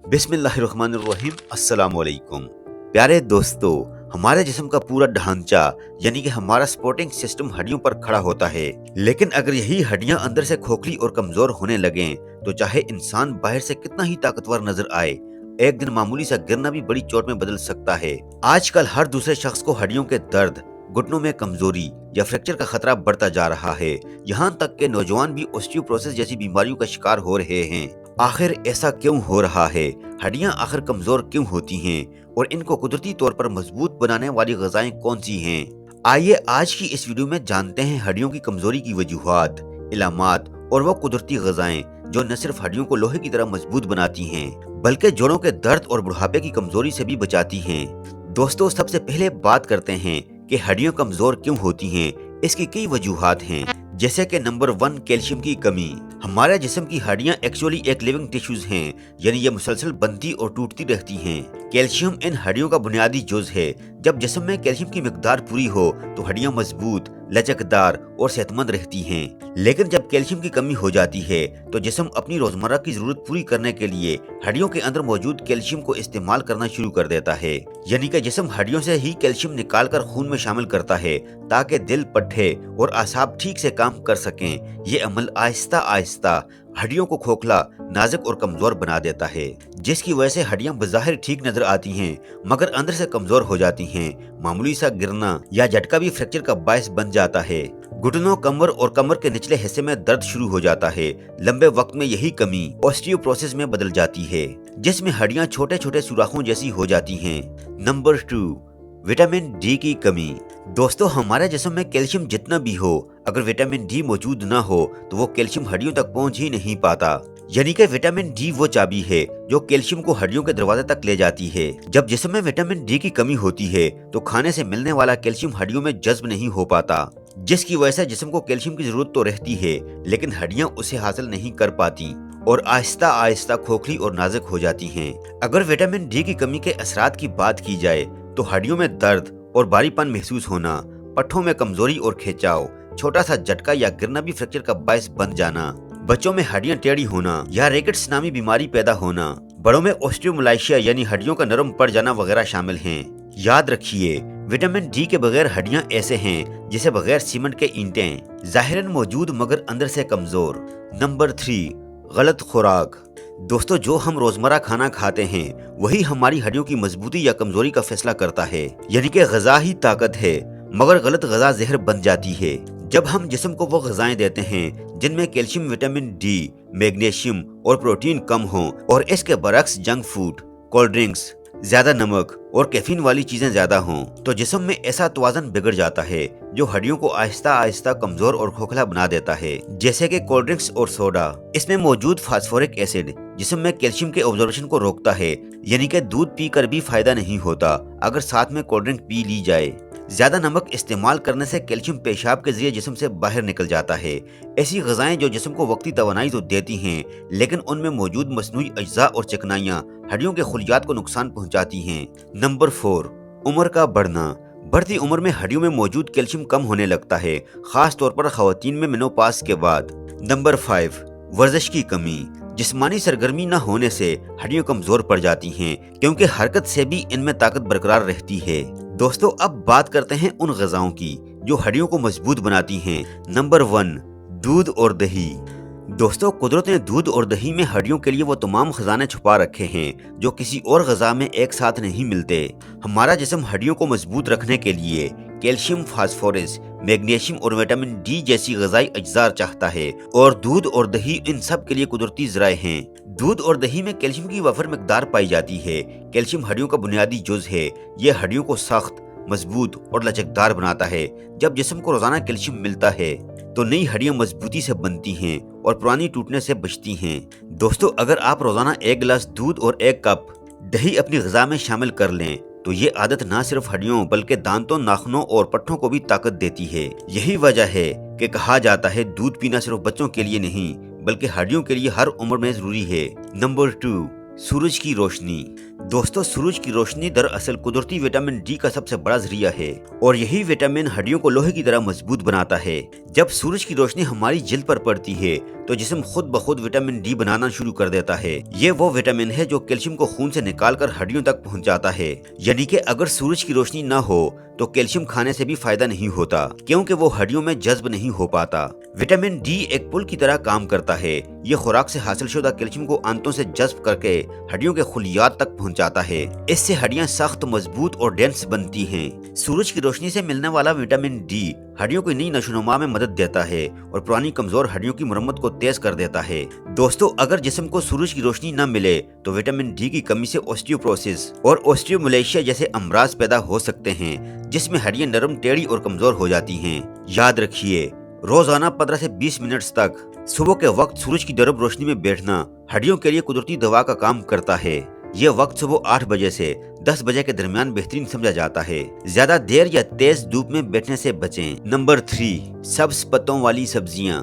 बिस्मिल्लाहिर्रहमानिर्रहीम। अस्सलाम वालेकुम। प्यारे दोस्तों, हमारे जिस्म का पूरा ढांचा यानी कि हमारा सपोर्टिंग सिस्टम हड्डियों पर खड़ा होता है, लेकिन अगर यही हड्डियां अंदर से खोखली और कमजोर होने लगें तो चाहे इंसान बाहर से कितना ही ताकतवर नजर आए, एक दिन मामूली सा गिरना भी बड़ी चोट में बदल सकता है। आजकल हर दूसरे शख्स को हड्डियों के दर्द, घुटनों में कमजोरी या फ्रैक्चर का खतरा बढ़ता जा रहा है। यहाँ तक के नौजवान भी ऑस्टियोपोरोसिस जैसी बीमारियों का शिकार हो रहे हैं। आखिर ऐसा क्यों हो रहा है? हड्डियां आखिर कमजोर क्यों होती हैं और इनको कुदरती तौर पर मजबूत बनाने वाली ग़िज़ाएं कौन सी हैं? आइए आज की इस वीडियो में जानते हैं हड्डियों की कमजोरी की वजूहात, इलामात और वो कुदरती ग़िज़ाएं जो न सिर्फ हड्डियों को लोहे की तरह मजबूत बनाती हैं बल्कि जोड़ों के दर्द और बुढ़ापे की कमजोरी से भी बचाती हैं। दोस्तों, सबसे पहले बात करते हैं कि हड्डियां कमजोर क्यों होती हैं। इसकी कई वजूहात हैं, जैसे कि नंबर 1, कैल्शियम की कमी। हमारे जिस्म की हड्डियां एक्चुअली एक लिविंग टिश्यूज हैं, यानी ये मुसलसल बनती और टूटती रहती हैं। कैल्शियम इन हड्डियों का बुनियादी जुज है। जब जिस्म में कैल्शियम की मिकदार पूरी हो तो हड्डियां मजबूत, लचकदार और सेहतमंद रहती हैं। लेकिन जब कैल्शियम की कमी हो जाती है तो जिस्म अपनी रोजमर्रा की जरूरत पूरी करने के लिए हड्डियों के अंदर मौजूद कैल्शियम को इस्तेमाल करना शुरू कर देता है। यानी कि जिस्म हड्डियों से ही कैल्शियम निकालकर खून में शामिल करता है ताकि दिल, पट्टे और आसाब ठीक से काम कर सकें। ये अमल आहिस्ता आहिस्ता हड्डियों को खोखला, नाजुक और कमजोर बना देता है, जिसकी वजह से हड्डियां बज़ाहिर ठीक नजर आती हैं मगर अंदर से कमजोर हो जाती हैं। मामूली सा गिरना या झटका भी फ्रैक्चर का बायस बन जाता है। घुटनों, कमर और कमर के निचले हिस्से में दर्द शुरू हो जाता है। लंबे वक्त में यही कमी ऑस्टियोपोरोसिस में बदल जाती है, जिसमें हड्डियां छोटे छोटे सुराखों जैसी हो जाती हैं। नंबर 2, विटामिन डी की कमी। दोस्तों, हमारे जिस्म में कैल्शियम जितना भी हो, अगर विटामिन डी मौजूद ना हो तो वो कैल्शियम हड्डियों तक पहुंच ही नहीं पाता। यानी कि विटामिन डी वो चाबी है जो कैल्शियम को हड्डियों के दरवाजे तक ले जाती है। जब जिस्म में विटामिन डी की कमी होती है तो खाने से मिलने वाला कैल्शियम हड्डियों में जज्ब नहीं हो पाता, जिसकी वजह से जिस्म को कैल्शियम की जरूरत तो रहती है लेकिन हड्डियां उसे हासिल नहीं कर पाती और आहिस्ता आहिस्ता खोखली और नाजुक हो जाती हैं। अगर विटामिन डी की कमी के असरात की बात की जाए तो हड्डियों में दर्द और भारीपन महसूस होना, पट्ठों में कमजोरी और खिंचाव, छोटा सा झटका या गिरना भी फ्रैक्चर का बायस बन जाना, बच्चों में हड्डियां टेढ़ी होना या रिकेट्स नामी बीमारी पैदा होना, बड़ों में ऑस्टियोमलाइशिया यानी हड्डियों का नरम पड़ जाना वगैरह शामिल हैं। याद रखिए, विटामिन डी के बगैर हड्डियां ऐसे हैं जैसे बगैर सीमेंट के ईंटें, जाहिरन मौजूद मगर अंदर से कमजोर। नंबर 3, गलत खुराक। दोस्तों, जो हम रोजमर्रा खाना खाते हैं वही हमारी हड्डियों की मजबूती या कमजोरी का फैसला करता है। यानी कि ग़िज़ा ही ताकत है मगर गलत ग़िज़ा जहर बन जाती है। जब हम जिस्म को वो ग़िज़ाएं देते हैं जिनमें कैल्शियम, विटामिन डी, मैग्नीशियम और प्रोटीन कम हों और इसके बरक्स जंक फूड, कोल्ड ड्रिंक्स, ज्यादा नमक और कैफीन वाली चीजें ज्यादा हों तो जिस्म में ऐसा तवाज़ुन बिगड़ जाता है जो हड्डियों को आहिस्ता आहिस्ता कमजोर और खोखला बना देता है। जैसे कि कोल्ड ड्रिंक्स और सोडा, इसमें मौजूद फास्फोरिक एसिड जिस्म में कैल्शियम के ऑब्जॉर्प्शन को रोकता है। यानी कि दूध पीकर भी फायदा नहीं होता अगर साथ में कोल्ड ड्रिंक पी ली जाए। ज्यादा नमक इस्तेमाल करने से कैल्शियम पेशाब के जरिए जिस्म से बाहर निकल जाता है। ऐसी ग़िज़ाएं जो जिस्म को वक्ती तवानाई तो देती हैं लेकिन उनमें मौजूद मसनूई अज्जा और चिकनाइयाँ हड्डियों के खुलियात को नुकसान पहुंचाती हैं। नंबर 4, उम्र का बढ़ना। बढ़ती उम्र में हड्डियों में मौजूद कैल्शियम कम होने लगता है, खास तौर पर ख़वातीन में मेनोपाज के बाद। नंबर 5, वर्जिश की कमी। जिस्मानी सरगर्मी न होने से हड्डियां कमजोर पड़ जाती हैं क्योंकि हरकत से भी इनमें ताकत बरकरार रहती है। दोस्तों, अब बात करते हैं उन ग़िज़ाओं की जो हड्डियों को मजबूत बनाती हैं। नंबर 1, दूध और दही। दोस्तों, कुदरत ने दूध और दही में हड्डियों के लिए वो तमाम खजाने छुपा रखे हैं जो किसी और ग़िज़ा में एक साथ नहीं मिलते। हमारा जिस्म हड्डियों को मजबूत रखने के लिए कैल्शियम, फास्फोरस, मैग्नीशियम और विटामिन डी जैसी ग़िज़ाई अज्जा चाहता है और दूध और दही इन सब के लिए कुदरती ज़राए हैं। दूध और दही में कैल्शियम की वफर मिकदार पाई जाती है। कैल्शियम हड्डियों का बुनियादी जुज है। यह हड्डियों को सख्त, मजबूत और लचकदार बनाता है। जब जिस्म को रोजाना कैल्शियम मिलता है तो नई हड्डियां मजबूती से बनती हैं और पुरानी टूटने से बचती हैं। दोस्तों, अगर आप रोजाना 1 गिलास दूध और 1 कप दही अपनी ग़िज़ा में शामिल कर लें तो ये आदत न सिर्फ हड्डियों बल्कि दांतों, नाखूनों और पट्टों को भी ताकत देती है। यही वजह है कि कहा जाता है दूध पीना सिर्फ बच्चों के लिए नहीं बल्कि हड्डियों के लिए हर उम्र में जरूरी है। नंबर 2, सूरज की रोशनी। दोस्तों, सूरज की रोशनी दरअसल कुदरती विटामिन डी का सबसे बड़ा जरिया है और यही विटामिन हड्डियों को लोहे की तरह मजबूत बनाता है। जब सूरज की रोशनी हमारी जिल्द पर पड़ती है तो जिस्म खुद ब खुद विटामिन डी बनाना शुरू कर देता है। ये वो विटामिन है जो कैल्शियम को खून से निकालकर हड्डियों तक पहुंचाता है। यानी कि अगर सूरज की रोशनी ना हो तो कैल्शियम खाने से भी फायदा नहीं होता, क्योंकि वो हड्डियों में जज्ब नहीं हो पाता। विटामिन डी एक पुल की तरह काम करता है। ये खुराक से हासिल शुदा कैल्शियम को आंतों से जज्ब करके हड्डियों के खुलियात तक पहुंचाता है। इससे हड्डियां सख्त, मजबूत और डेंस बनती हैं। सूरज की रोशनी से मिलने वाला विटामिन डी हड्डियों की नई नशोनुमा में मदद देता है और पुरानी कमजोर हड्डियों की मरम्मत को तेज कर देता है। दोस्तों, अगर जिस्म को सूरज की रोशनी न मिले तो विटामिन डी की कमी से ऑस्टियोपोरोसिस और ऑस्टियोमलेशिया जैसे अमराज पैदा हो सकते हैं, जिसमें हड्डियां नरम, टेढ़ी और कमजोर हो जाती हैं। याद रखिए, रोजाना 15 से 20 मिनट तक सुबह के वक्त सूरज की दरब रोशनी में बैठना हड्डियों के लिए कुदरती दवा का काम करता है। ये वक्त सुबह 8 बजे से 10 बजे के दरमियान बेहतरीन समझा जाता है। ज्यादा देर या तेज धूप में बैठने से बचें। नंबर 3, सब्ज पत्तों वाली सब्जियां।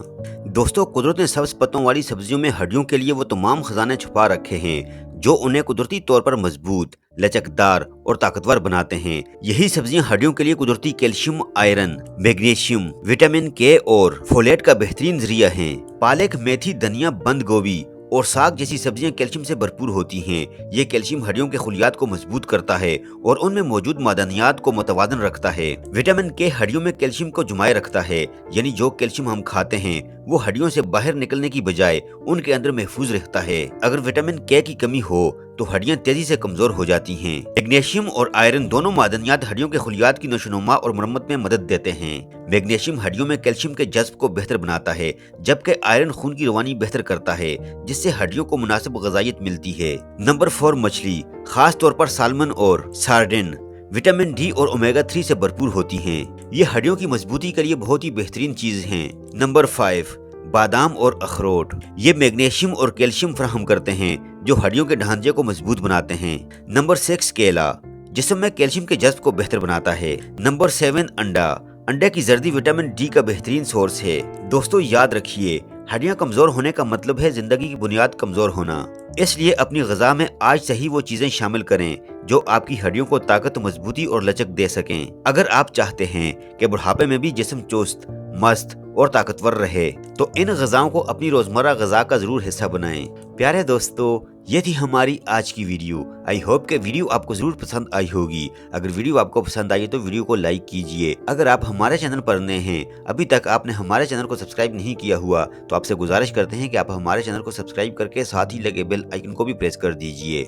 दोस्तों, कुदरत ने सब्ज पत्तों वाली सब्जियों में हड्डियों के लिए वो तमाम खजाने छुपा रखे हैं जो उन्हें कुदरती तौर पर मजबूत, लचकदार और ताकतवर बनाते हैं। यही सब्जियां हड्डियों के लिए कुदरती कैल्शियम, आयरन, मैग्नीशियम, विटामिन के और फोलेट का बेहतरीन जरिया हैं। पालक, मेथी, धनिया, बंद गोभी और साग जैसी सब्जियां कैल्शियम से भरपूर होती हैं। ये कैल्शियम हड्डियों के खुलियात को मजबूत करता है और उनमें मौजूद मादनियात को मुतवाजन रखता है। विटामिन के हड्डियों में कैल्शियम को जमाए रखता है, यानी जो कैल्शियम हम खाते हैं वो हड्डियों से बाहर निकलने की बजाय उनके अंदर महफूज रहता है। अगर विटामिन के की कमी हो तो हड्डियां तेजी से कमजोर हो जाती हैं। मैग्नीशियम और आयरन दोनों मादनियात हड्डियों के खुलियात की नशोनुमा और मरम्मत में मदद देते हैं। मैग्नीशियम हड्डियों में कैल्शियम के जज्ब को बेहतर बनाता है, जबकि आयरन खून की रवानी बेहतर करता है, जिससे हड्डियों को मुनासिब ग़िज़ाइयत मिलती है। नंबर 4, मछली, खास तौर पर सालमन और सार्डिन विटामिन डी और ओमेगा 3 से भरपूर होती हैं। ये हड्डियों की मजबूती के लिए बहुत ही बेहतरीन चीज हैं। नंबर 5, बादाम और अखरोट। ये मैग्नीशियम और कैल्शियम फराहम करते हैं जो हड्डियों के ढांचे को मजबूत बनाते हैं। नंबर 6, केला, जिस्म में कैल्शियम के जज्ब को बेहतर बनाता है। नंबर 7, अंडा। अंडे की जर्दी विटामिन डी का बेहतरीन सोर्स है। दोस्तों, याद रखिए, हड्डियां कमजोर होने का मतलब है जिंदगी की बुनियाद कमजोर होना। इसलिए अपनी ग़िज़ा में आज से ही वो चीजें शामिल करें जो आपकी हड्डियों को ताकत, मजबूती और लचक दे सकें। अगर आप चाहते हैं कि बुढ़ापे में भी जिस्म चुस्त, मस्त और ताकतवर रहे तो इन ग़िज़ाओं को अपनी रोजमर्रा ग़िज़ा का जरूर हिस्सा बनाएं। प्यारे दोस्तों, ये थी हमारी आज की वीडियो। आई होप कि वीडियो आपको जरूर पसंद आई होगी। अगर वीडियो आपको पसंद आई तो वीडियो को लाइक कीजिए। अगर आप हमारे चैनल पर नए हैं, अभी तक आपने हमारे चैनल को सब्सक्राइब नहीं किया हुआ, तो आपसे गुजारिश करते हैं कि आप हमारे चैनल को सब्सक्राइब करके साथ ही लगे बेल आइकन को भी प्रेस कर दीजिए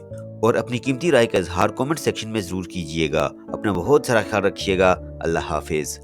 और अपनी कीमती राय का इजहार कमेंट सेक्शन में जरूर कीजिएगा। अपना बहुत सारा ख्याल रखिएगा। अल्लाह हाफिज।